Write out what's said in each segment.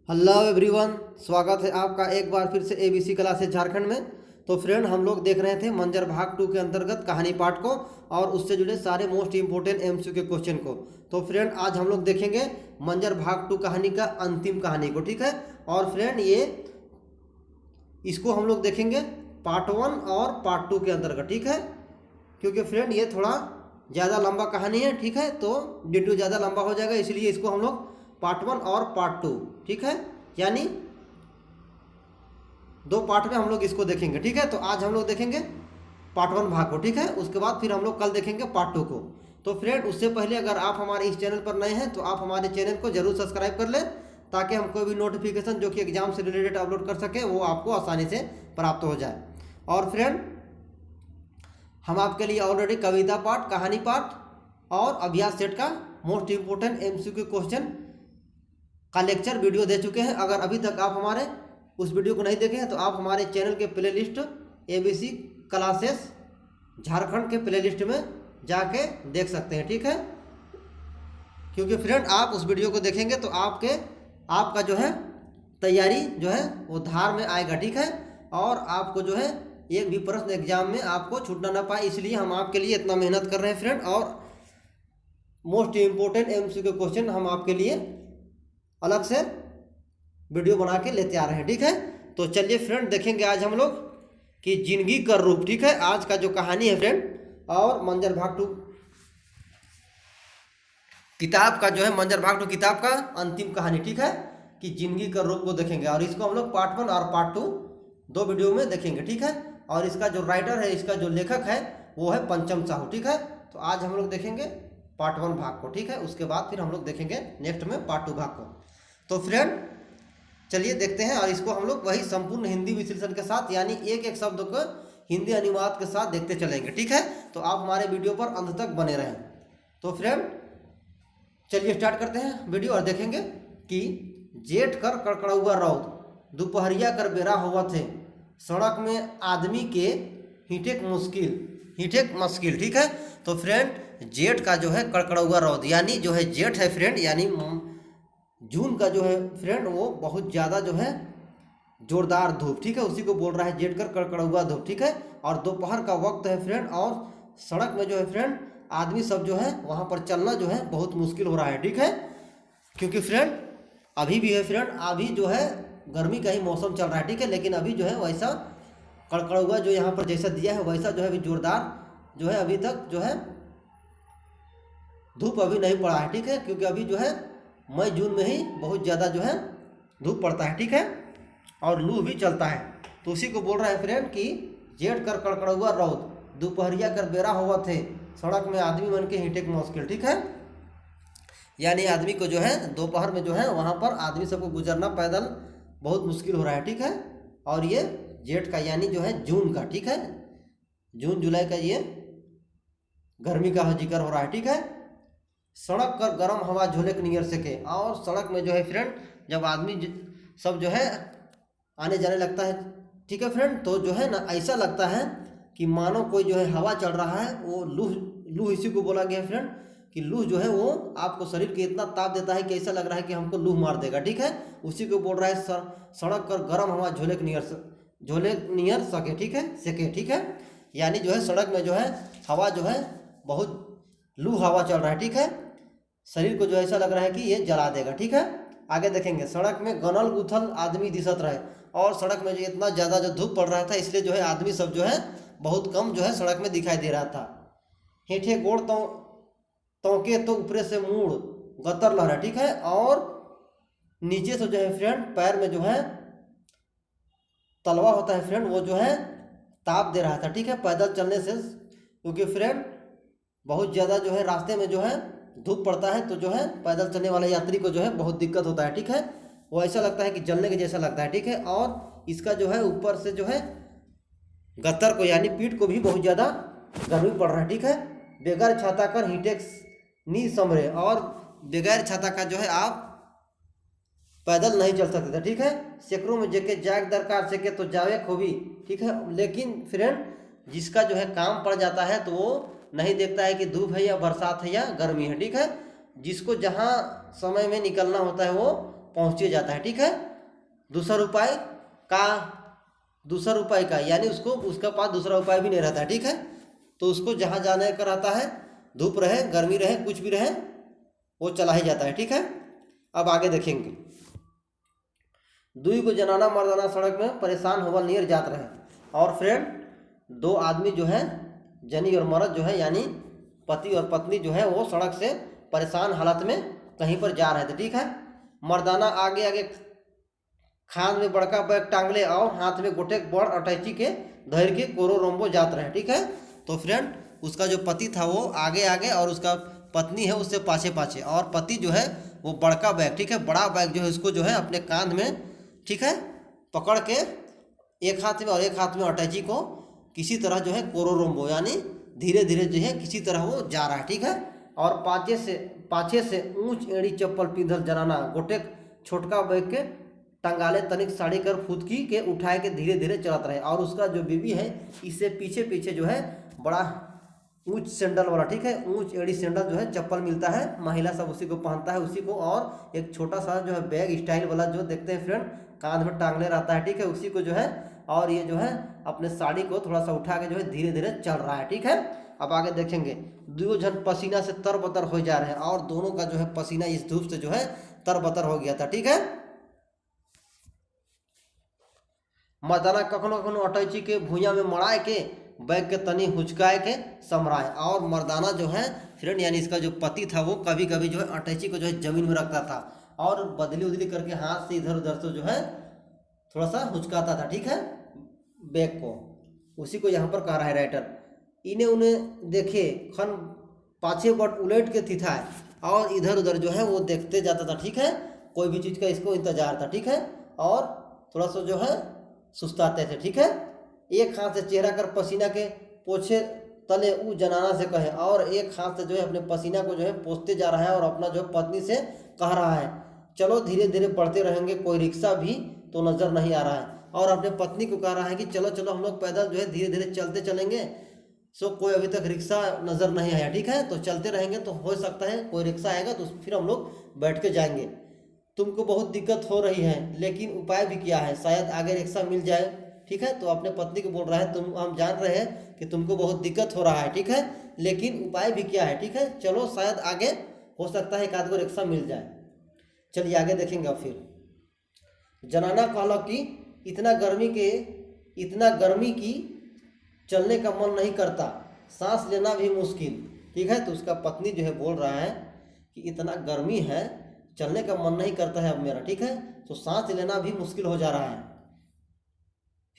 Hello everyone, स्वागत है आपका एक बार फिर से एबीसी क्लासेस झारखंड में। तो फ्रेंड, हम लोग देख रहे थे मंजर भाग 2 के अंतर्गत कहानी पाठ को और उससे जुड़े सारे मोस्ट इंपोर्टेंट एमसीक्यू के क्वेश्चन को। तो फ्रेंड, आज हम लोग देखेंगे मंजर भाग 2 कहानी का अंतिम कहानी को, ठीक है। और फ्रेंड, इसको हम लोग देखेंगे पार्ट 1 और पार्ट 2 के अंतर्गत, ठीक है। क्योंकि फ्रेंड ये थोड़ा ज़्यादा लंबा कहानी है, ठीक है, तो डिटेल ज़्यादा लंबा हो जाएगा, इसलिए इसको हम लोग पार्ट 1 और पार्ट 2, ठीक है, यानी 2 पार्ट में हम लोग इसको देखेंगे, ठीक है। तो आज हम लोग देखेंगे पार्ट 1 भाग को, ठीक है। उसके बाद फिर हम लोग कल देखेंगे पार्ट 2 को। तो फ्रेंड, उससे पहले अगर आप हमारे इस चैनल पर नए हैं तो आप हमारे चैनल को जरूर सब्सक्राइब कर लें, ताकि हम कोई भी नोटिफिकेशन जो कि एग्जाम से रिलेटेड अपलोड कर सके वो आपको आसानी से प्राप्त हो जाए। और फ्रेंड, हम आपके लिए ऑलरेडी कविता पाठ, कहानी पाठ और अभ्यास सेट का मोस्ट इंपोर्टेंट एमसीक्यू क्वेश्चन का लेक्चर वीडियो दे चुके हैं। अगर अभी तक आप हमारे उस वीडियो को नहीं देखे हैं तो आप हमारे चैनल के प्लेलिस्ट एबीसी क्लासेस झारखंड के प्लेलिस्ट में जाके देख सकते हैं, ठीक है। क्योंकि फ्रेंड, आप उस वीडियो को देखेंगे तो आपका जो है तैयारी जो है वो धार में आएगा, ठीक है। और आपको जो है एक भी प्रश्न एग्जाम में आपको छूटना ना पाए, इसलिए हम आपके लिए इतना मेहनत कर रहे हैं फ्रेंड। और मोस्ट इम्पोर्टेंट एमसीक्यू क्वेश्चन हम आपके लिए अलग से वीडियो बना के लेते आ रहे हैं, ठीक है। तो चलिए फ्रेंड, देखेंगे आज हम लोग कि जिंदगी का रूप, ठीक है। आज का जो कहानी है फ्रेंड, और मंजर भाग 2 किताब का जो है, मंजर भाग 2 किताब का अंतिम कहानी, ठीक है, कि जिंदगी का रूप को देखेंगे। और इसको हम लोग पार्ट 1 और पार्ट 2 2 वीडियो में देखेंगे, ठीक है। और इसका जो राइटर है, इसका जो लेखक है वो है पंचम साहू, ठीक है। तो आज हम लोग देखेंगे पार्ट 1 भाग को, ठीक है। उसके बाद फिर हम लोग देखेंगे नेक्स्ट में पार्ट 2 भाग को। तो फ्रेंड, चलिए देखते हैं। और इसको हम लोग वही संपूर्ण हिंदी विश्लेषण के साथ, यानी एक एक शब्द को हिंदी अनुवाद के साथ देखते चलेंगे, ठीक है। तो आप हमारे वीडियो पर अंत तक बने रहें। तो फ्रेंड, चलिए स्टार्ट करते हैं वीडियो और देखेंगे कि जेठ कर कड़कड़ौआ रौद, दोपहरिया कर बेरा हुआ थे, सड़क में आदमी के हिटेक मुश्किल, ठीक है। तो फ्रेंड, जेठ का जो है कड़कड़ौआ रौद, यानी जो है जेठ है फ्रेंड, यानी जून का जो है फ्रेंड वो बहुत ज़्यादा जो है जोरदार धूप, ठीक है, उसी को बोल रहा है जेठ कर कड़कड़ौआ धूप, ठीक है। और दोपहर का वक्त है फ्रेंड, और सड़क में जो है फ्रेंड आदमी सब जो है वहाँ पर चलना जो है बहुत मुश्किल हो रहा है, ठीक है। क्योंकि फ्रेंड अभी भी है फ्रेंड, अभी जो है गर्मी का ही मौसम चल रहा है, ठीक है। लेकिन अभी जो है वैसा कड़कड़ौआ जो यहाँ पर जैसा दिया है वैसा जो है अभी जोरदार जो है अभी तक जो है धूप अभी नहीं पड़ा है, ठीक है। क्योंकि अभी जो है मई जून में ही बहुत ज़्यादा जो है धूप पड़ता है, ठीक है, और लू भी चलता है। तो उसी को बोल रहा है फ्रेंड कि जेठ कर कड़कड़ौआ रौद, दोपहरिया कर बेरा हुआ थे, सड़क में आदमी मन के हिटेक मुश्किल, ठीक है। यानी आदमी को जो है दोपहर में जो है वहाँ पर आदमी सबको गुजरना पैदल बहुत मुश्किल हो रहा है, ठीक है। और ये जेठ का यानी जो है जून का, ठीक है, जून जुलाई का ये गर्मी का जिक्र हो रहा है, ठीक है। सड़क कर गर्म हवा झोले के नियर सके, और सड़क में जो है फ्रेंड जब आदमी सब जो है आने जाने लगता है, ठीक है फ्रेंड, तो जो है ना ऐसा लगता है कि मानो कोई जो है हवा चल रहा है, वो लूह इसी को बोला गया है फ्रेंड, कि लूह जो है वो आपको शरीर के इतना ताप देता है कि ऐसा लग रहा है कि हमको लूह मार देगा, ठीक है। उसी को बोल रहा है सड़क कर गर्म हवा झोले के नियर सके, ठीक है, सके, ठीक है। यानी जो है सड़क में जो है हवा जो है बहुत लू हवा चल रहा है, ठीक है, शरीर को जो ऐसा लग रहा है कि ये जला देगा, ठीक है। आगे देखेंगे, सड़क में गनल गुथल आदमी दिसत रहे, और सड़क में जो इतना ज़्यादा जो धूप पड़ रहा था इसलिए जो है आदमी सब जो है बहुत कम जो है सड़क में दिखाई दे रहा था। हेठे गोड़ तौके तो ऊपरे से मूड़ गतर लहरा, ठीक है, और नीचे से जो है फ्रेंड पैर में जो है तलवा होता है फ्रेंड, वो जो है ताप दे रहा था, ठीक है, पैदल चलने से। क्योंकि फ्रेंड बहुत ज़्यादा जो है रास्ते में जो है धूप पड़ता है, तो जो है पैदल चलने वाले यात्री को जो है बहुत दिक्कत होता है, ठीक है, वो ऐसा लगता है कि जलने के जैसा लगता है, ठीक है। और इसका जो है ऊपर से जो है गत्तर को यानी पीठ को भी बहुत ज़्यादा गर्मी पड़ रहा है, ठीक है। बगैर छाता कर हीटेक्स नी समरे, और बगैर छाता का जो है आप पैदल नहीं चल सकते थे, ठीक है। सैकड़ों में जेके जाग दरकार से के तो जावे खोबी, ठीक है। लेकिन फ्रेंड जिसका जो है काम पड़ जाता है तो वो नहीं देखता है कि धूप है या बरसात है या गर्मी है, ठीक है। जिसको जहाँ समय में निकलना होता है वो पहुँचे जाता है, ठीक है। दूसरा उपाय का यानी उसको उसका पास दूसरा उपाय भी नहीं रहता है, ठीक है। तो उसको जहाँ जाने का रहता है, धूप रहे गर्मी रहे कुछ भी रहे, वो चला ही जाता है, ठीक है। अब आगे देखेंगे। दुई को जनाना मर्दाना सड़क में परेशान होवल नियर जात रहे। और फ्रेंड, दो आदमी जो है जनी और मर्द जो है यानी पति और पत्नी जो है वो सड़क से परेशान हालत में कहीं पर जा रहे थे, ठीक है। मर्दाना आगे आगे खान में बड़का बैग टांगले और हाथ में गोटे बड़ अटैची के धैर के कोरो रोम्बो जात रहे, ठीक है। तो फ्रेंड, उसका जो पति था वो आगे आगे और उसका पत्नी है उससे पाछे पाछे, और पति जो है वो बड़का बैग, ठीक है, बड़ा बैग जो है उसको जो है अपने कांध में, ठीक है, पकड़ के एक हाथ में और एक हाथ में अटैची को किसी तरह जो है कोरो रोम्बो यानी धीरे धीरे जो है किसी तरह वो जा रहा है, ठीक है। और पाछे से ऊंच एड़ी चप्पल पिंधल जनाना गोटे छोटका बैग के टंगाले तनिक साड़ी कर फुदकी के उठाए के धीरे धीरे चलत रहे। और उसका जो बीवी है इससे पीछे पीछे जो है बड़ा ऊंच सैंडल वाला, ठीक है, ऊंच एड़ी सैंडल जो है चप्पल मिलता है, महिला सब उसी को पहनता है उसी को, और एक छोटा सा जो है बैग स्टाइल वाला जो देखते हैं फ्रेंड कांध में टांगने रहता है, ठीक है, उसी को जो है, और ये जो है अपने साड़ी को थोड़ा सा उठा के जो है धीरे धीरे चल रहा है, ठीक है। अब आगे देखेंगे। दो जन पसीना से तरबतर हो जा रहे हैं और दोनों का जो है पसीना इस धूप से जो है तरबतर हो गया था, ठीक है। मर्दाना कखनो कखनो अटैची के भुइयां में मड़ाए के बैग के तनी हुचकाए के समराए। और मर्दाना जो है फ्रेंड यानी इसका जो पति था वो कभी कभी जो है अटैची को जो है जमीन में रखता था और बदली उदली करके हाथ से इधर उधर से जो है थोड़ा सा हुचकाता था, ठीक है, बैग को। उसी को यहाँ पर कह रहा है राइटर। इन्हें उन्हें देखे खन पाछे बट उलट के थिथाए और इधर उधर जो है वो देखते जाता था, ठीक है, कोई भी चीज़ का इसको इंतजार था, ठीक है। और थोड़ा सा जो है सुस्ताते थे, ठीक है। एक हाथ से चेहरा कर पसीना के पोछे तले ऊ जनाना से कहे, और एक हाथ से जो है अपने पसीना को जो है पोंछते जा रहा है और अपना जो है पत्नी से कह रहा है चलो धीरे धीरे बढ़ते रहेंगे, कोई रिक्शा भी तो नज़र नहीं आ रहा है। और अपने पत्नी को कह रहा है कि चलो चलो हम लोग पैदल जो है धीरे धीरे चलते चलेंगे, सो कोई अभी तक रिक्शा नज़र नहीं आया, ठीक है, तो चलते रहेंगे तो हो सकता है कोई रिक्शा आएगा तो फिर हम लोग बैठ के जाएंगे। तुमको बहुत दिक्कत हो रही है लेकिन उपाय भी क्या है, शायद आगे रिक्शा मिल जाए, ठीक है। तो अपने पत्नी को बोल रहा है तुम हम जान रहे हैं कि तुमको बहुत दिक्कत हो रहा है, ठीक है, लेकिन उपाय भी क्या है, ठीक है, चलो शायद आगे हो सकता है एक आध गो रिक्शा मिल जाए। चलिए आगे देखेंगे। अब फिर जनाना कहला कि इतना गर्मी की चलने का मन नहीं करता, सांस लेना भी मुश्किल, ठीक है। तो उसका पत्नी जो है बोल रहा है कि इतना गर्मी है चलने का मन नहीं करता है अब मेरा, ठीक है, तो सांस लेना भी मुश्किल हो जा रहा है।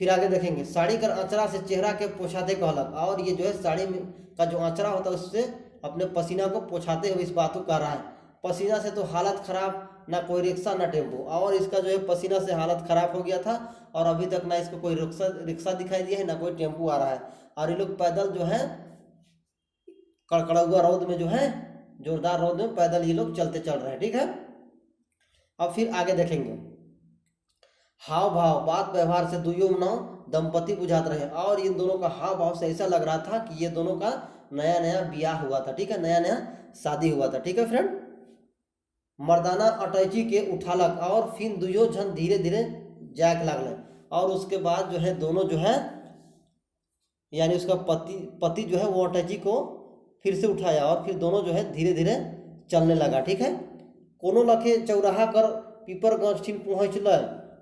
फिर आगे देखेंगे। साड़ी कर आंचरा से चेहरा के पोछाते कहलक, और ये जो है साड़ी में का जो आंचरा होता है उससे अपने पसीना को पोछाते हुए इस बात को कह रहा है। पसीना से तो हालत खराब, ना कोई रिक्शा ना टेम्पो, और इसका जो है पसीना से हालत खराब हो गया था और अभी तक ना इसको कोई रिक्शा दिखाई दिया है ना कोई टेम्पो आ रहा है। और ये लोग पैदल जो है कड़कड़ा हुआ रौद में जो है जोरदार रौद में पैदल ये लोग चलते चल रहे हैं, ठीक है। अब फिर आगे देखेंगे। हाव भाव बात व्यवहार से दुइयों नाव दंपति बुझाते रहे, और इन दोनों का हाव भाव से ऐसा लग रहा था कि ये दोनों का नया नया ब्याह हुआ था, ठीक है, नया नया शादी हुआ था, ठीक है फ्रेंड। मर्दाना अटैची के उठालक और फिर दुइयों जन धीरे धीरे जाके लागले, और उसके बाद जो है दोनों जो है यानी उसका पति जो है वो अटैची को फिर से उठाया और फिर दोनों जो है धीरे धीरे चलने लगा, ठीक है। कोनो लखे चौराहा कर पीपर गाछी पहुँचल,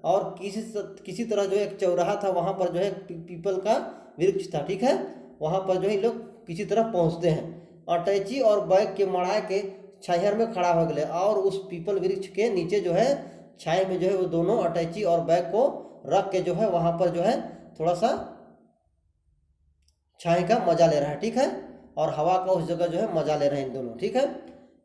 और किसी तरह जो है एक चौराहा था वहाँ पर जो है पीपल का वृक्ष था, ठीक है, वहाँ पर जो है लोग किसी तरह पहुँचते हैं। अटैची और बैग के मड़ाए के छाहर में खड़ा हो गए, और उस पीपल वृक्ष के नीचे जो है छाए में जो है वो दोनों अटैची और बैग को रख के जो है वहाँ पर जो है थोड़ा सा छाए का मजा ले रहा है, ठीक है, और हवा का उस जगह जो है मजा ले रहे हैं इन दोनों, ठीक है।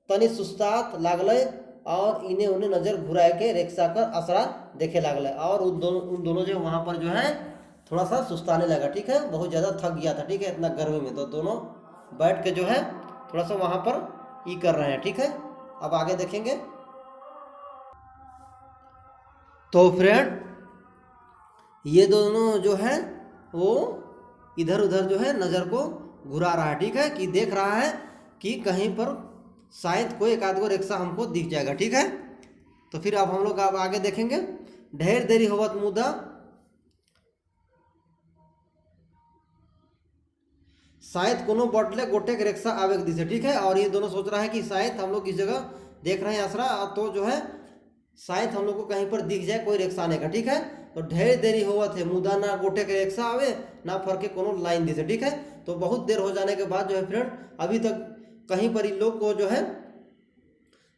तनी सुस्तात लागले और इन्हें उन्हें नज़र घुराए के रिक्शा कर असरा देखे लागले, और उन दोनों जो वहाँ पर जो है थोड़ा सा सुस्ताने लगा, ठीक है, बहुत ज़्यादा थक गया था, ठीक है, इतना गर्मी में। तो दोनों बैठ के जो है थोड़ा सा वहाँ पर ये कर रहे हैं, ठीक है। अब आगे देखेंगे। तो फ्रेंड ये दोनों जो है वो इधर उधर जो है नज़र को घुरा रहा है, ठीक है, कि देख रहा है कि कहीं पर शायद कोई एक आध गो रिक्शा हमको दिख जाएगा, ठीक है। तो फिर अब हम लोग अब आगे देखेंगे। ढेर देरी होवत मुदा शायद कोनो बटले गोटे के रिक्शा आवे के दिसे, ठीक है। और ये दोनों सोच रहा है कि शायद हम लोग इस जगह देख रहे हैं आसरा, तो जो है शायद हम लोग को कहीं पर दिख जाए कोई रिक्शा आने का, ठीक है। तो ढेर देरी हुआ थे मुदा ना गोटे के रिक्शा आवे ना फरके कोनो लाइन दिसे, ठीक है। तो बहुत देर हो जाने के बाद जो है फ्रेंड अभी तक कहीं पर इन लोग को जो है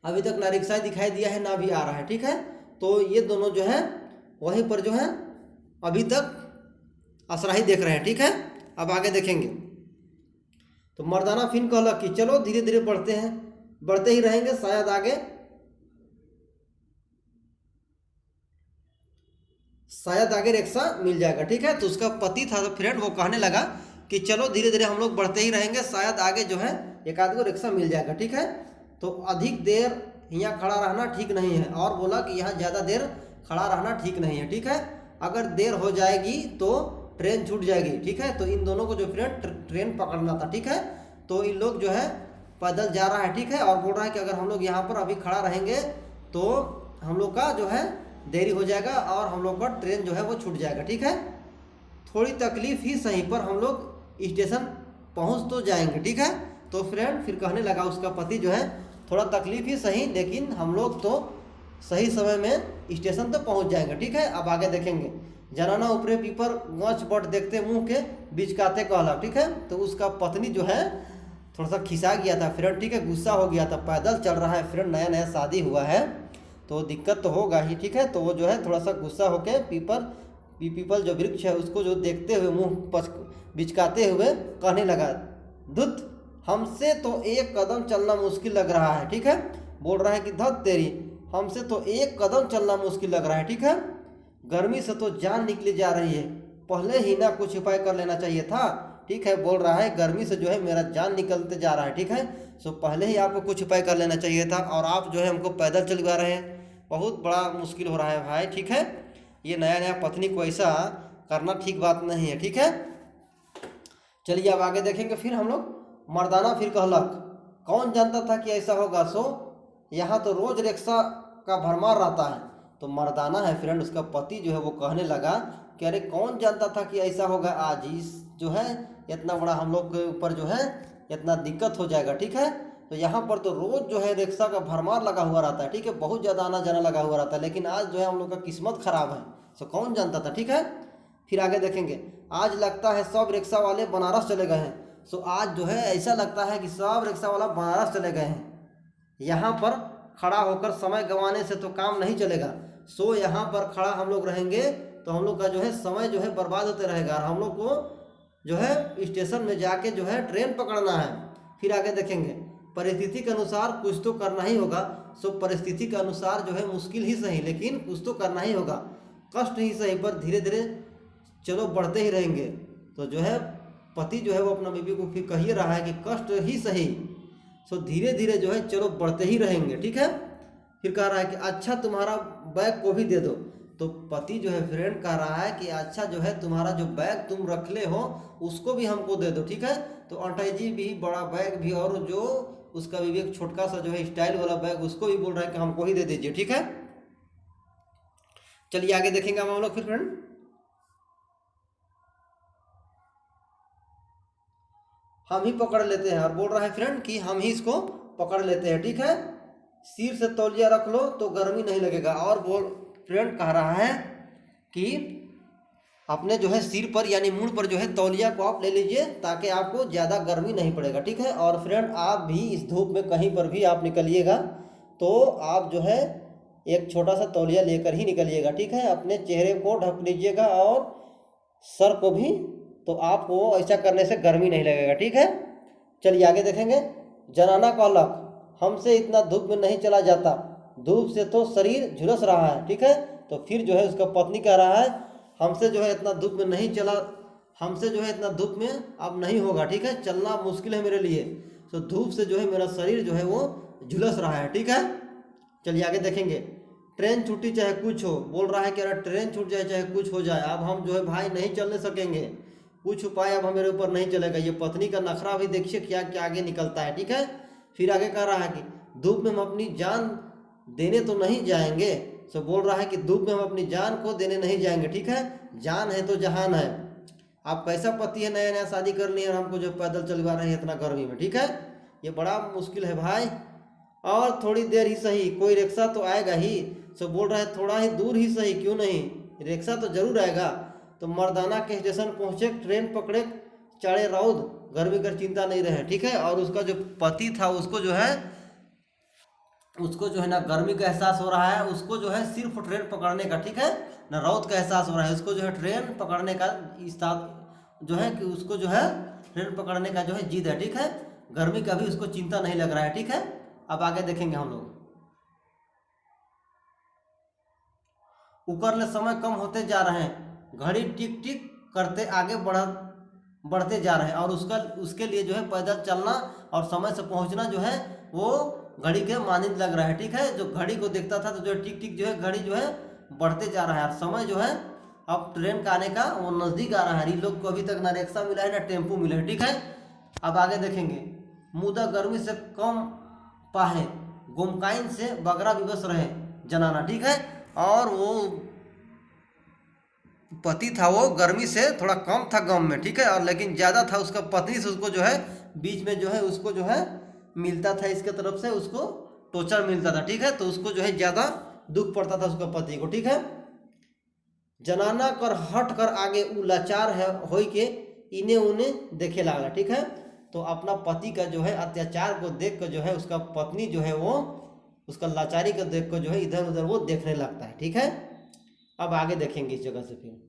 अभी तक ना रिक्शा दिखाई दिया है ना भी आ रहा है, ठीक है। तो ये दोनों जो है वहीं पर जो है अभी तक असरा ही देख रहे हैं, ठीक है। अब आगे देखेंगे। तो मर्दाना फिर कहला कि चलो धीरे धीरे बढ़ते हैं, बढ़ते ही रहेंगे, शायद आगे रिक्शा मिल जाएगा, ठीक है। तो उसका पति था तो फ्रेंड वो कहने लगा कि चलो धीरे धीरे हम लोग बढ़ते ही रहेंगे, शायद आगे जो है एक आध गो रिक्शा मिल जाएगा, ठीक है। तो अधिक देर यहाँ खड़ा रहना ठीक नहीं है, और बोला कि यहाँ ज़्यादा देर खड़ा रहना ठीक नहीं है, ठीक है। अगर देर हो जाएगी तो ट्रेन छूट जाएगी, ठीक है। तो इन दोनों को जो फ्रेंड ट्रेन पकड़ना था, ठीक है। तो इन लोग जो है पैदल जा रहा है, ठीक है। और बोल रहा है कि अगर हम लोग यहाँ पर अभी खड़ा रहेंगे तो हम लोग का जो है देरी हो जाएगा और हम लोग का ट्रेन जो है वो छूट जाएगा, ठीक है। थोड़ी तकलीफ ही सही पर हम लोग स्टेशन पहुँच तो जाएंगे, ठीक है। तो फ्रेंड फिर कहने लगा उसका पति जो है थोड़ा तकलीफ ही सही, लेकिन हम लोग तो सही समय में स्टेशन तो पहुँच जाएंगे, ठीक है। अब आगे देखेंगे। जनाना ऊपरे पीपर गच बट देखते मुंह के बिचकाते कहला, ठीक है। तो उसका पत्नी जो है थोड़ा सा खिसा गया था फ्रेंड, ठीक है, गुस्सा हो गया था। पैदल चल रहा है फ्रेंड, नया नया शादी हुआ है तो दिक्कत तो होगा ही, ठीक है। तो वो जो है थोड़ा सा गुस्सा होकर पीपल जो वृक्ष है उसको जो देखते हुए मुंह बिचकाते हुए कहने लगा, धुत हमसे तो एक कदम चलना मुश्किल लग रहा है, ठीक है। बोल रहा है कि धत तेरी, हमसे तो एक कदम चलना मुश्किल लग रहा है, ठीक है। गर्मी से तो जान निकली जा रही है, पहले ही ना कुछ उपाय कर लेना चाहिए था, ठीक है। बोल रहा है गर्मी से जो है मेरा जान निकलते जा रहा है, ठीक है। सो पहले ही आपको कुछ उपाय कर लेना चाहिए था, और आप जो है हमको पैदल चलवा रहे हैं, बहुत बड़ा मुश्किल हो रहा है भाई, ठीक है। ये नया नया पत्नी को ऐसा करना ठीक बात नहीं है, ठीक है। चलिए अब आगे देखेंगे। फिर हम लोग मर्दाना फिर कहलक, कौन जानता था कि ऐसा होगा, सो यहाँ तो रोज रिक्शा का भरमार रहता है। तो मर्दाना है फ्रेंड उसका पति जो है वो कहने लगा कि अरे कौन जानता था कि ऐसा होगा, आज इस जो है इतना बड़ा हम लोग के ऊपर जो है इतना दिक्कत हो जाएगा, ठीक है। तो यहाँ पर तो रोज जो है रिक्शा का भरमार लगा हुआ रहता है, ठीक है, बहुत ज़्यादा आना जाना लगा हुआ रहता है, लेकिन आज जो है हम लोग का किस्मत खराब है। सो कौन जानता था, ठीक है। फिर आगे देखेंगे। आज लगता है सब रिक्शा वाले बनारस चले गए हैं। सो आज जो है ऐसा लगता है कि सब रिक्शा वाला बनारस चले गए हैं। यहाँ पर खड़ा होकर समय गंवाने से तो काम नहीं चलेगा। सो यहाँ पर खड़ा हम लोग रहेंगे तो हम लोग का जो है समय जो है बर्बाद होते रहेगा, और हम लोग को जो है स्टेशन में जाके जो है ट्रेन पकड़ना है। फिर आगे देखेंगे। परिस्थिति के अनुसार कुछ तो करना ही होगा। सो परिस्थिति के अनुसार जो है मुश्किल ही सही, लेकिन कुछ तो करना ही होगा, कष्ट ही सही, पर धीरे धीरे चलो बढ़ते ही रहेंगे। तो जो है पति जो है वो अपना बीवी को फिर कह ही रहा है कि कष्ट ही सही, सो धीरे धीरे जो है चलो बढ़ते ही रहेंगे, ठीक है। फिर कह रहा है कि अच्छा तुम्हारा बैग को भी दे दो। तो पति जो है फ्रेंड कह रहा है कि अच्छा जो है तुम्हारा जो बैग तुम रख ले हो उसको भी हमको दे दो, ठीक है। तो अटै जी भी बड़ा बैग भी, और जो उसका भी एक छोटका सा जो है स्टाइल वाला बैग उसको भी बोल रहा है कि हमको ही दे दीजिए, ठीक है। चलिए आगे देखेंगे हम लोग। फिर फ्रेंड हम ही पकड़ लेते हैं, और बोल रहा है फ्रेंड कि हम ही इसको पकड़ लेते हैं, ठीक है। सिर से तौलिया रख लो तो गर्मी नहीं लगेगा। और बोल फ्रेंड कह रहा है कि अपने जो है सिर पर यानी मुंह पर जो है तौलिया को आप ले लीजिए ताकि आपको ज़्यादा गर्मी नहीं पड़ेगा, ठीक है। और फ्रेंड आप भी इस धूप में कहीं पर भी आप निकलिएगा तो आप जो है एक छोटा सा तौलिया लेकर ही निकलिएगा, ठीक है। अपने चेहरे को ढक लीजिएगा और सर को भी, तो आपको ऐसा करने से गर्मी नहीं लगेगा, ठीक है। चलिए आगे देखेंगे। जनाना कहलक, हमसे इतना धूप में नहीं चला जाता, धूप से तो शरीर झुलस रहा है, ठीक है। तो फिर जो है उसका पत्नी कह रहा है हमसे जो है इतना धूप में नहीं चला, हमसे जो है इतना धूप में अब नहीं होगा, ठीक है, चलना मुश्किल है मेरे लिए। तो धूप से जो है मेरा शरीर जो है वो झुलस रहा है, ठीक है। चलिए आगे देखेंगे। ट्रेन छूटी चाहे कुछ हो, बोल रहा है कि अगर ट्रेन छूट जाए चाहे कुछ हो जाए, अब हम जो है भाई नहीं चलने सकेंगे, कुछ उपाय अब हमारे ऊपर नहीं चलेगा। ये पत्नी का नखरा भी देखिए क्या क्या आगे निकलता है, ठीक है। फिर आगे कह रहा है कि धूप में हम अपनी जान देने तो नहीं जाएंगे। सो बोल रहा है कि धूप में हम अपनी जान को देने नहीं जाएंगे, ठीक है। जान है तो जहान है। आप कैसा पति है, नया नया शादी कर लिए और हमको जो पैदल चलवा रहे हैं इतना गर्मी में, ठीक है। ये बड़ा मुश्किल है भाई। और थोड़ी देर ही सही, कोई रिक्शा तो आएगा ही। सो बोल रहा है थोड़ा ही दूर ही सही, क्यों नहीं, रिक्शा तो जरूर आएगा। तो मर्दाना के स्टेशन पहुंचे, ट्रेन पकड़े, चढ़े रौद, गर्मी कर चिंता नहीं रहे, ठीक है। और उसका जो पति था उसको जो है ना गर्मी का एहसास हो रहा है, उसको जो है सिर्फ ट्रेन पकड़ने का, ठीक है ना, रौद का एहसास हो रहा है। उसको जो है ट्रेन पकड़ने का जो है कि उसको जो है ट्रेन पकड़ने का जो है जिद है, ठीक है। गर्मी का भी उसको चिंता नहीं लग रहा है, ठीक है। अब आगे देखेंगे हम लोग। उकरले समय कम होते जा रहे हैं, घड़ी टिक टिक करते आगे बढ़ते जा रहे हैं। और उसके लिए जो है पैदल चलना और समय से पहुंचना जो है वो घड़ी के मानंद लग रहा है, ठीक है। जो घड़ी को देखता था तो जो टिक टिक जो है घड़ी जो है बढ़ते जा रहा है, और समय जो है अब ट्रेन का आने का वो नज़दीक आ रहा है। इन लोग को अभी तक ना रिक्शा मिला है ना टेम्पू मिला है, ठीक है। अब आगे देखेंगे। मुदा गर्मी से कम पाहे, गुमकाइन से बगरा विवश रहे जनाना, ठीक है। और वो पति था वो गर्मी से थोड़ा कम था गम में, ठीक है, और लेकिन ज़्यादा था उसका पत्नी से, उसको जो है बीच में जो है उसको जो है मिलता था, इसके तरफ से उसको टोचर मिलता था, ठीक है। तो उसको जो है ज़्यादा दुख पड़ता था उसका पति को, ठीक है। जनाना कर हट कर आगे उ लाचार है हो के इन्हें उन्हें देखे लागला, ठीक है। तो अपना पति का जो है अत्याचार को देख कर जो है उसका पत्नी जो है वो उसका लाचारी को देख कर जो है इधर उधर वो देखने लगता है, ठीक है। अब आगे देखेंगे इस जगह से। फिर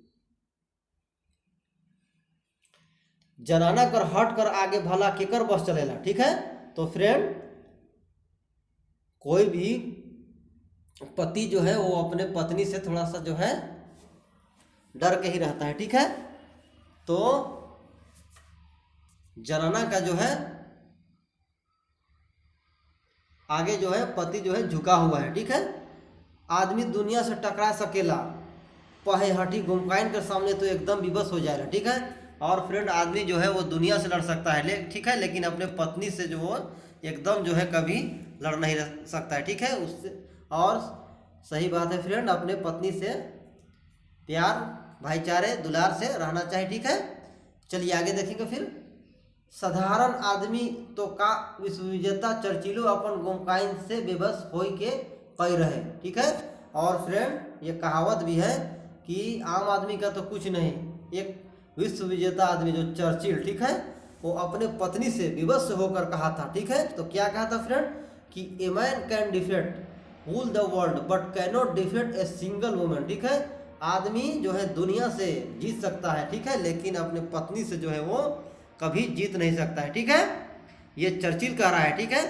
जनाना कर हट कर आगे भला केकर बस चलेला, ठीक है। तो फ्रेंड कोई भी पति जो है वो अपने पत्नी से थोड़ा सा जो है डर के ही रहता है, ठीक है। तो जनाना का जो है आगे जो है पति जो है झुका हुआ है, ठीक है। आदमी दुनिया से टकरा सकेला, पहे हटी गुमकाइन के सामने तो एकदम विवश हो जाएगा, ठीक है। और फ्रेंड आदमी जो है वो दुनिया से लड़ सकता है ठीक है, लेकिन अपने पत्नी से जो वो एकदम जो है कभी लड़ नहीं सकता है, ठीक है। उससे और सही बात है फ्रेंड, अपने पत्नी से प्यार भाईचारे दुलार से रहना चाहिए, ठीक है। चलिए आगे देखेंगे। फिर साधारण आदमी तो का विश्वविजेता चर्चिलो अपन गुमकाइन से बेबस हो के कई रहे, ठीक है। और फ्रेंड ये कहावत भी है कि आम आदमी का तो कुछ नहीं, एक विश्व विजेता आदमी जो चर्चिल, ठीक है, वो अपने पत्नी से विवश होकर कहा था, ठीक है। तो क्या कहा था फ्रेंड कि a man can defeat rule the world but can not defeat a single woman, ठीक है। आदमी जो है दुनिया से जीत सकता है, ठीक है, लेकिन अपने पत्नी से जो है वो कभी जीत नहीं सकता है, ठीक है। ये चर्चिल कह रहा है, ठीक है।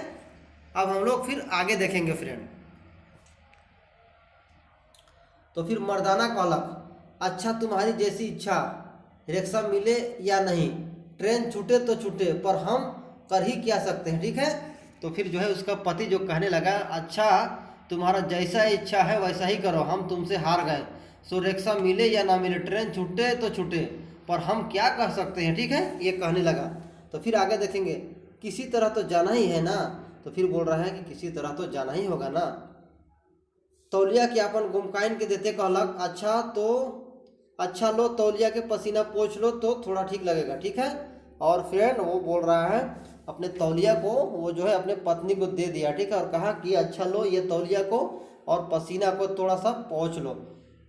अब हम लोग फिर आगे देखेंगे फ्रेंड। तो फिर मर्दाना कहलक, अच्छा तुम्हारी जैसी इच्छा, रिक्शा मिले या नहीं, ट्रेन छूटे तो छूटे, पर हम कर ही क्या सकते हैं, ठीक है। तो फिर जो है उसका पति जो कहने लगा, अच्छा तुम्हारा जैसा इच्छा है वैसा ही करो, हम तुमसे हार गए। सो रिक्शा मिले या ना मिले, ट्रेन छूटे तो छूटे, पर हम क्या कर सकते हैं, ठीक है, ये कहने लगा। तो फिर आगे देखेंगे, किसी तरह तो जाना ही है ना। तो फिर बोल रहा है कि किसी तरह तो जाना ही होगा ना। तौलिया के अपन गुमकाइन के देते कहलक, अच्छा लो तौलिया के पसीना पोंछ लो तो थोड़ा ठीक लगेगा, ठीक है। और फ्रेंड वो बोल रहा है अपने तौलिया को वो जो है अपने पत्नी को दे दिया, ठीक है, और कहा कि अच्छा लो ये तौलिया को और पसीना को थोड़ा सा पोंछ लो,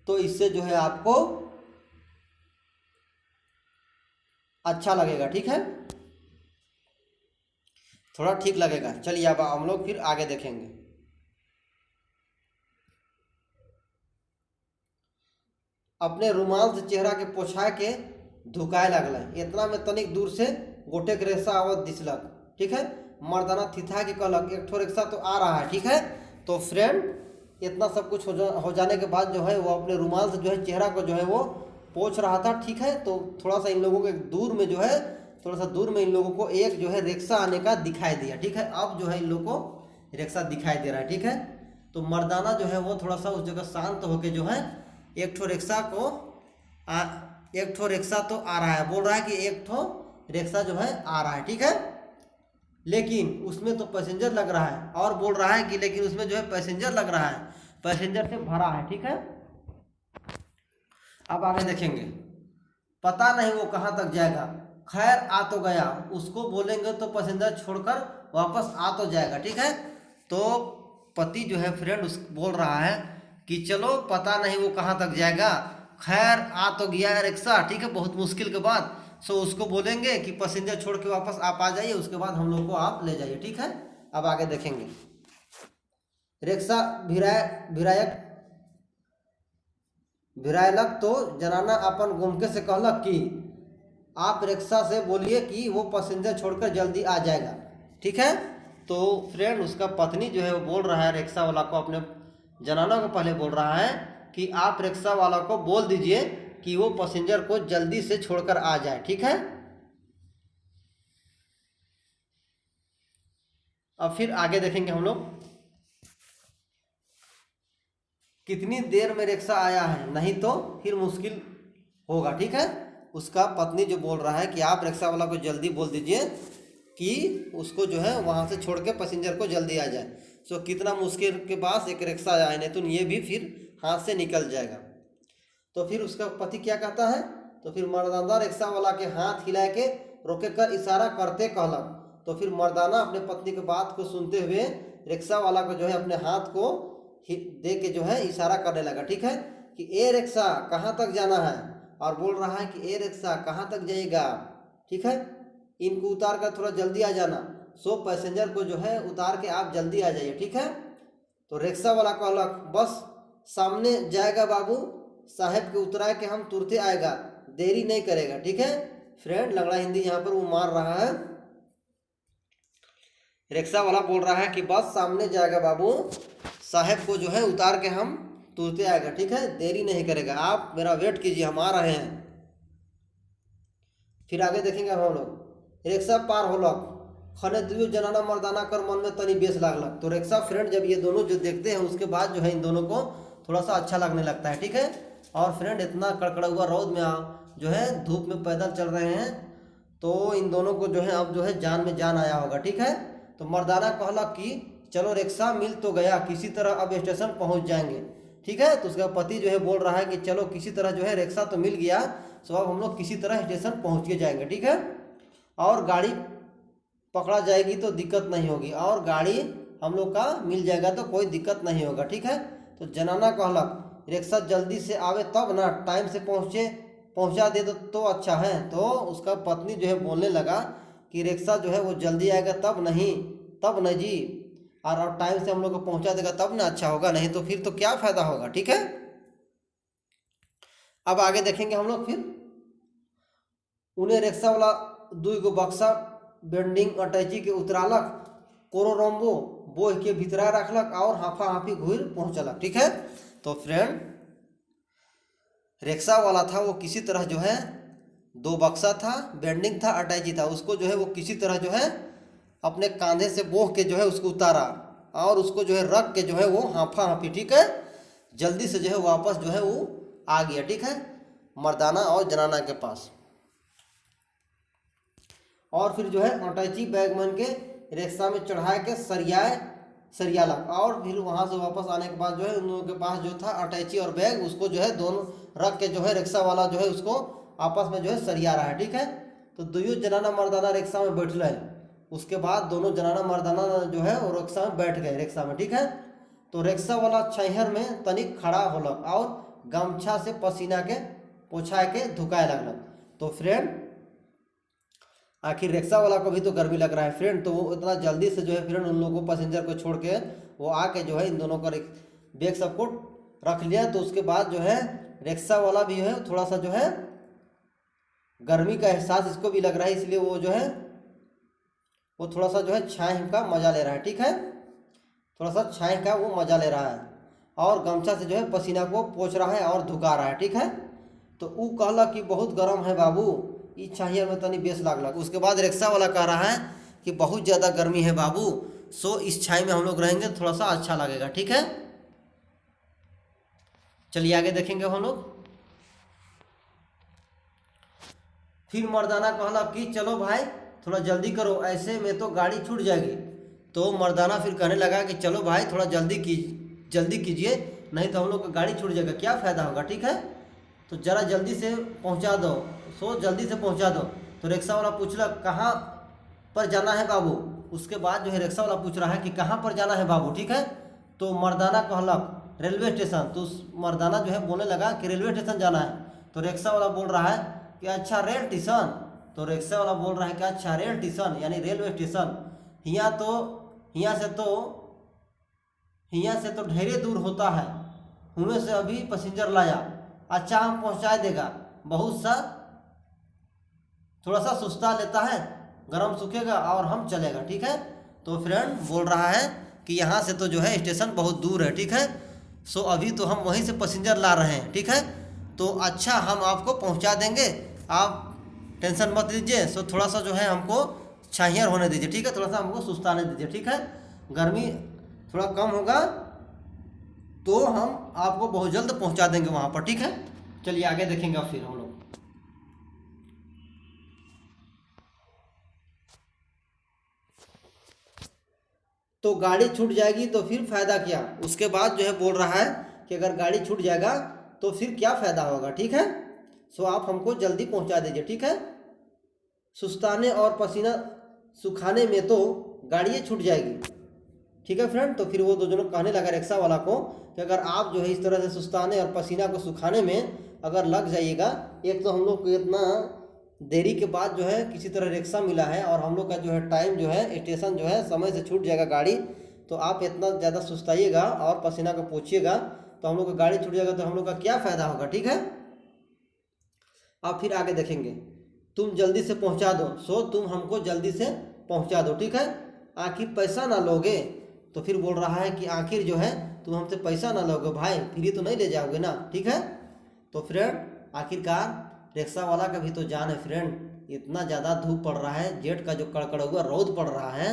तो इससे जो है आपको अच्छा लगेगा, ठीक है, थोड़ा ठीक लगेगा। चलिए अब हम लोग फिर आगे देखेंगे। अपने रुमाल से चेहरा के पोछा के धुकाए लगल, इतना में तनिक दूर से गोटे के रिक्शा आवत दिसलक, ठीक है। मर्दाना थिथा के कहलक, एक ठो रिक्शा तो आ रहा है, ठीक है। तो फ्रेंड इतना सब कुछ हो जाने के बाद जो है वो अपने रुमाल से जो है चेहरा को जो है वो पोंछ रहा था, ठीक है। तो थोड़ा सा इन लोगों के दूर में जो है थोड़ा सा दूर में इन लोगों को एक जो है रिक्शा आने का दिखाई दिया, ठीक है। अब जो है इन लोगों को रिक्शा दिखाई दे रहा है, ठीक है। तो मर्दाना जो है वो थोड़ा सा उस जगह शांत होकर जो है एक ठो रिक्शा तो आ रहा है, बोल रहा है कि एक ठो रिक्शा जो है आ रहा है, ठीक है। लेकिन उसमें तो पैसेंजर लग रहा है, और बोल रहा है कि लेकिन उसमें जो है पैसेंजर लग रहा है, पैसेंजर से भरा है। ठीक है, अब आगे देखेंगे। पता नहीं वो कहाँ तक जाएगा, खैर आ तो गया, उसको बोलेंगे तो पैसेंजर छोड़कर वापस आ तो जाएगा। ठीक है, तो पति जो है फ्रेंड उस बोल रहा है कि चलो पता नहीं वो कहाँ तक जाएगा, खैर आ तो गया है रिक्शा। ठीक है, बहुत मुश्किल के बाद। सो उसको बोलेंगे कि पैसेंजर छोड़ के वापस आप आ जाइए, उसके बाद हम लोग को आप ले जाइए। ठीक है, अब आगे देखेंगे। रिक्शा विरायक विरायलक तो जनाना अपन गुमके से कहलक कि आप रिक्शा से बोलिए कि वो पैसेंजर छोड़कर जल्दी आ जाएगा। ठीक है, तो फ्रेंड उसका पत्नी जो है वो बोल रहा है रिक्शा वाला को, अपने जनाना को पहले बोल रहा है कि आप रिक्शा वाला को बोल दीजिए कि वो पैसेंजर को जल्दी से छोड़कर आ जाए। ठीक है, अब फिर आगे देखेंगे हम लोग। कितनी देर में रिक्शा आया है, नहीं तो फिर मुश्किल होगा। ठीक है, उसका पत्नी जो बोल रहा है कि आप रिक्शा वाला को जल्दी बोल दीजिए कि उसको जो है वहाँ से छोड़ के पैसेंजर को जल्दी आ जाए। सो कितना मुश्किल के पास एक रिक्शा आया है, नहीं तो ये भी फिर हाथ से निकल जाएगा। तो फिर उसका पति क्या कहता है, तो फिर मर्दाना रिक्शा वाला के हाथ हिला के रोके कर इशारा करते कहलक। तो फिर मर्दाना अपने पत्नी की बात को सुनते हुए रिक्शा वाला को जो है अपने हाथ को दे के जो है इशारा करने लगा। ठीक है, कि ए रिक्शा कहाँ तक जाना है, और बोल रहा है कि ए रिक्शा कहाँ तक जाएगा। ठीक है, इनको उतार कर थोड़ा जल्दी आ जाना, सो पैसेंजर को जो है उतार के आप जल्दी आ जाइए। ठीक है, तो रिक्शा वाला कहलक बस सामने जाएगा बाबू साहेब के उतरा के हम तुरते आएगा, देरी नहीं करेगा। ठीक है फ्रेंड, लंगड़ा हिंदी यहाँ पर वो मार रहा है। रिक्शा वाला बोल रहा है कि बस सामने जाएगा बाबू साहेब को जो है उतार के हम तुरते आएगा। ठीक है, देरी नहीं करेगा, आप मेरा वेट कीजिए, हम आ रहे हैं। फिर आगे देखेंगे हम लोग। रिक्शा पार होलक खने दुयो जनाना मर्दाना कर मन में तनी बेस लागलक। तो रिक्शा फ्रेंड जब ये दोनों जो देखते हैं उसके बाद जो है इन दोनों को थोड़ा सा अच्छा लगने लगता है। ठीक है, और फ्रेंड इतना कड़कड़ा हुआ रौद में जो है धूप में पैदल चल रहे हैं, तो इन दोनों को जो है अब जो है जान में जान आया होगा। ठीक है, तो मर्दाना कहला कि चलो रिक्शा मिल तो गया, किसी तरह अब स्टेशन पहुंच जाएंगे। ठीक है, तो उसका पति जो है बोल रहा है कि चलो किसी तरह जो है रिक्शा तो मिल गया, तो अब हम लोग किसी तरह स्टेशन पहुंच के जाएंगे। ठीक है, और गाड़ी पकड़ा जाएगी तो दिक्कत नहीं होगी, और गाड़ी हम लोग का मिल जाएगा तो कोई दिक्कत नहीं होगा। ठीक है, तो जनाना कहलक रिक्शा जल्दी से आवे तब ना, टाइम से पहुंचा दे तो अच्छा है। तो उसका पत्नी जो है बोलने लगा कि रिक्शा जो है वो जल्दी आएगा तब नहीं जी, और टाइम से हम लोग को पहुंचा देगा तब ना अच्छा होगा, नहीं तो फिर तो क्या फायदा होगा। ठीक है, अब आगे देखेंगे हम लोग। फिर उन्हें रिक्शा वाला 2 बक्सा बेंडिंग अटैची के उतरालक, कोरोरम्बो बोह के भीतरा रखलक और हाफा हाफी घूर पहुंचलक। ठीक है, तो फ्रेंड रिक्शा वाला था वो किसी तरह जो है 2 बक्सा था, बेंडिंग था, अटैची था, उसको जो है वो किसी तरह जो है अपने कांधे से बोह के जो है उसको उतारा, और उसको जो है रख के जो है वो हाफा हाफी ठीक है जल्दी से जो है वापस जो है वो आ गया। ठीक है, मर्दाना और जनाना के पास। और फिर जो है अटैची बैगमैन के रिक्शा में चढ़ा के सरियाला, और फिर वहाँ से वापस आने के बाद जो है उन लोगों के पास जो था अटैची और बैग, उसको जो है दोनों रख के जो है रिक्शा वाला जो है उसको आपस में जो है सरिया रहा है। ठीक है, तो दोनों जनाना मर्दाना रिक्शा में बैठल है, उसके बाद दोनों जनाना मर्दाना जो है वो रिक्शा में बैठ गए रिक्शा में। ठीक है, तो रिक्शा वाला छहर में तनिक खड़ा होलक और गमछा से पसीना के पोछा के धुकाए लगलक। तो फ्रेंड आखिर रिक्शा वाला को भी तो गर्मी लग रहा है फ्रेंड, तो वो इतना जल्दी से जो है फ्रेंड उन लोगों को पैसेंजर को छोड़ के वो आके जो है इन दोनों का बैग सबको रख लिया। तो उसके बाद जो है रिक्शा वाला भी है थोड़ा सा जो है गर्मी का एहसास इसको भी लग रहा है, इसलिए वो जो है वो थोड़ा सा जो है छाए का मजा ले रहा है। ठीक है, थोड़ा सा छाए का वो मजा ले रहा है और गमछा से जो है पसीना को पोंछ रहा है और धुका रहा है। ठीक है, तो वो कहला कि बहुत गर्म है बाबू, ये चाहिए में तनी बेस लागलक। उसके बाद रिक्शा वाला कह रहा है कि बहुत ज़्यादा गर्मी है बाबू, सो इस छाई में हम लोग रहेंगे थोड़ा सा अच्छा लगेगा। ठीक है, चलिए आगे देखेंगे हम लोग। फिर मर्दाना कहला कि चलो भाई थोड़ा जल्दी करो, ऐसे में तो गाड़ी छूट जाएगी। तो मर्दाना फिर कहने लगा कि चलो भाई थोड़ा जल्दी कीजिए, नहीं तो हम लोग का गाड़ी छूट जाएगा, क्या फ़ायदा होगा, ठीक है। तो ज़रा जल्दी से पहुंचा दो, जल्दी से पहुंचा दो। तो रिक्शा वाला पूछला कहाँ पर जाना है बाबू। उसके बाद जो है रिक्शा वाला पूछ रहा है कि कहाँ पर जाना है बाबू, ठीक है। तो मर्दाना कहलक रेलवे स्टेशन। तो उस मर्दाना जो है बोलने लगा कि रेलवे स्टेशन जाना है। तो रिक्शा वाला बोल रहा है कि अच्छा रेल स्टेशन। तो रिक्शा वाला बोल रहा है कि अच्छा रेल स्टेशन यानी रेलवे स्टेशन, यहाँ से तो ढेरे दूर होता है, उनमें से अभी पैसेंजर लाया, अच्छा हम पहुँचा देगा, बहुत सा थोड़ा सा सुस्ता लेता है, गरम सूखेगा और हम चलेगा, ठीक है। तो फ्रेंड बोल रहा है कि यहाँ से तो जो है स्टेशन बहुत दूर है, ठीक है। सो अभी तो हम वहीं से पैसेंजर ला रहे हैं, ठीक है। तो अच्छा हम आपको पहुँचा देंगे, आप टेंशन मत लीजिए। सो थोड़ा सा जो है हमको छाहियर होने दीजिए, ठीक है, थोड़ा सा हमको सुस्ताने दीजिए, ठीक है। गर्मी थोड़ा कम होगा तो हम आपको बहुत जल्द पहुंचा देंगे वहां पर, ठीक है। चलिए आगे देखेंगे फिर हम लोग। तो गाड़ी छूट जाएगी तो फिर फायदा क्या। उसके बाद जो है बोल रहा है कि अगर गाड़ी छूट जाएगा तो फिर क्या फायदा होगा, ठीक है। सो आप हमको जल्दी पहुंचा दीजिए, ठीक है। सुस्ताने और पसीना सुखाने में तो गाड़ी छूट जाएगी, ठीक है फ्रेंड। तो फिर वो दो जनों कहने लगा रिक्शा वाला को कि अगर आप जो है इस तरह से सुस्ताने और पसीना को सुखाने में अगर लग जाइएगा, एक तो हम लोग को इतना देरी के बाद जो है किसी तरह रिक्शा मिला है और हम लोग का जो है टाइम जो है स्टेशन जो है समय से छूट जाएगा गाड़ी, तो आप इतना ज़्यादा सुस्ताइएगा और पसीना को पोछिएगा तो हम लोग का गाड़ी छूट जाएगा, तो हम लोग का क्या फ़ायदा होगा, ठीक है। आप फिर आगे देखेंगे, तुम जल्दी से पहुंचा दो, तुम हमको जल्दी से पहुंचा दो, ठीक है। आखिर पैसा ना लोगे। तो फिर बोल रहा है कि आखिर जो है तुम हमसे पैसा ना लोगे भाई, फ्री तो नहीं ले जाओगे ना, ठीक है। तो फ्रेंड आखिरकार रिक्शा वाला का भी तो जान है फ्रेंड, इतना ज़्यादा धूप पड़ रहा है, जेठ का जो कड़कड़ा रौद पड़ रहा है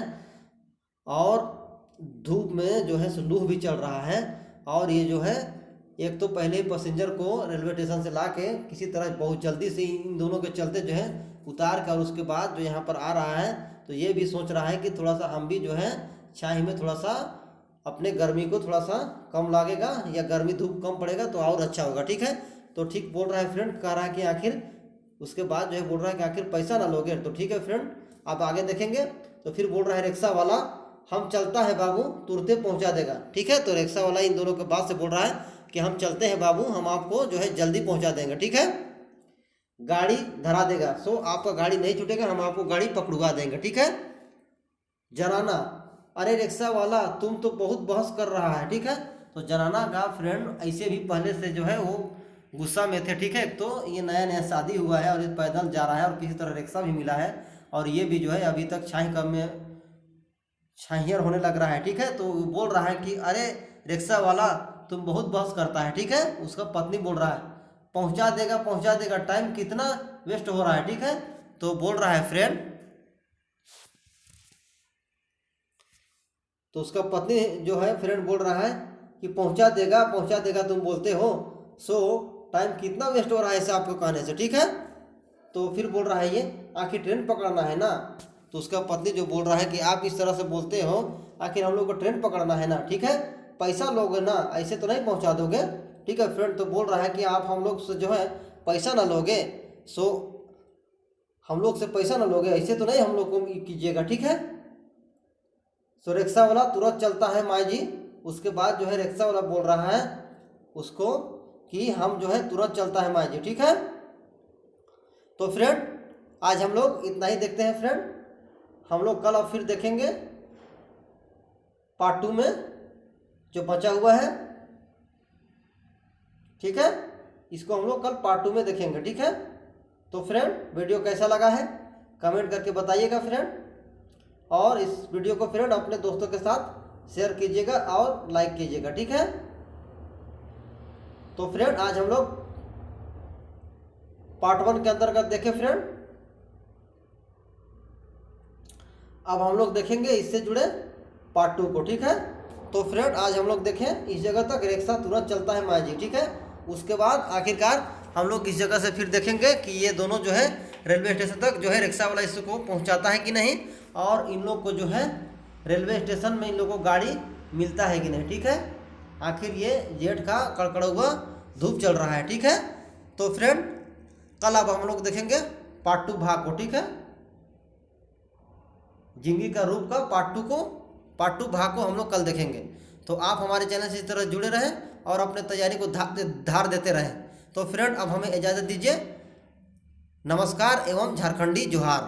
और धूप में जो है लू भी चल रहा है, और ये जो है एक तो पहले ही पैसेंजर को रेलवे स्टेशन से ला के किसी तरह बहुत जल्दी से इन दोनों के चलते जो है उतार कर उसके बाद जो यहाँ पर आ रहा है, तो ये भी सोच रहा है कि थोड़ा सा हम भी जो है छाई में थोड़ा सा अपने गर्मी को थोड़ा सा कम लगेगा या गर्मी धूप कम पड़ेगा तो और अच्छा होगा, ठीक है। तो ठीक बोल रहा है फ्रेंड, कह रहा है कि आखिर उसके बाद जो है बोल रहा है कि आखिर पैसा ना लोगे। तो ठीक है फ्रेंड, आप आगे देखेंगे। तो फिर बोल रहा है रिक्शा वाला, हम चलता है बाबू, तुरंत पहुंचा देगा, ठीक है। तो रिक्शा वाला इन दोनों के बात से बोल रहा है कि हम चलते हैं बाबू, हम आपको जो है जल्दी पहुंचा देंगे, ठीक है। गाड़ी धरा देगा, आपका गाड़ी नहीं छूटेगा, हम आपको गाड़ी पकड़वा देंगे, ठीक है। जनाना, अरे रिक्शा वाला तुम तो बहुत बहस कर रहा है, ठीक है। तो जनाना का फ्रेंड ऐसे भी पहले से जो है वो गुस्सा में थे, ठीक है। तो ये नया नया शादी हुआ है और ये पैदल जा रहा है और किसी तरह रिक्शा भी मिला है और ये भी जो है अभी तक छाहियर होने लग रहा है, ठीक है। तो वो बोल रहा है कि अरे रिक्शा वाला तुम बहुत बहस करता है, ठीक है। उसका पत्नी बोल रहा है पहुंचा देगा, टाइम कितना वेस्ट हो रहा है, ठीक है। तो बोल रहा है फ्रेंड, तो उसका पत्नी जो है फ्रेंड बोल रहा है कि पहुंचा देगा तुम बोलते हो, टाइम कितना वेस्ट हो रहा है ऐसे आपको कहने से, ठीक है। तो फिर बोल रहा है ये आखिर ट्रेन पकड़ना है ना। तो उसका पत्नी जो बोल रहा है कि आप इस तरह से बोलते हो, आखिर हम लोग को ट्रेन पकड़ना है ना, ठीक है। पैसा लोगे ना, ऐसे तो नहीं पहुंचा दोगे, ठीक है फ्रेंड। तो बोल रहा है कि आप हम लोग से जो है पैसा ना लोगे, हम लोग से पैसा ना लोगे, ऐसे तो नहीं हम लोग को कीजिएगा, ठीक है। रिक्शा वाला तुरंत चलता है माई जी। उसके बाद जो है रिक्शा वाला बोल रहा है उसको कि हम जो है तुरंत चलता है माई जी, ठीक है। तो फ्रेंड आज हम लोग इतना ही देखते हैं फ्रेंड, हम लोग कल अब फिर देखेंगे पार्ट 2 में जो बचा हुआ है, ठीक है। इसको हम लोग कल पार्ट 2 में देखेंगे, ठीक है। तो फ्रेंड वीडियो कैसा लगा है कमेंट करके बताइएगा फ्रेंड, और इस वीडियो को फ्रेंड अपने दोस्तों के साथ शेयर कीजिएगा और लाइक कीजिएगा, ठीक है। तो फ्रेंड आज हम लोग पार्ट 1 के अंतर्गत देखें फ्रेंड, अब हम लोग देखेंगे इससे जुड़े पार्ट 2 को, ठीक है। तो फ्रेंड आज हम लोग देखें इस जगह तक रिक्शा तुरंत चलता है माई जी, ठीक है। उसके बाद आखिरकार हम लोग इस जगह से फिर देखेंगे कि ये दोनों जो है रेलवे स्टेशन तक जो है रिक्शा वाला इसको पहुंचाता है कि नहीं, और इन लोग को जो है रेलवे स्टेशन में इन लोगों को गाड़ी मिलता है कि नहीं। ठीक है, आखिर ये जेठ का कड़कड़ा हुआ धूप चल रहा है। ठीक है, तो फ्रेंड कल अब हम लोग देखेंगे पार्ट 2 भाग को। ठीक है, जिंदगी का रूप का पार्ट 2 भाग को हम लोग कल देखेंगे। तो आप हमारे चैनल से इस तरह जुड़े रहें और अपने तैयारी को धार देते रहें। तो फ्रेंड अब हमें इजाज़त दीजिए। नमस्कार एवं झारखंडी जोहार।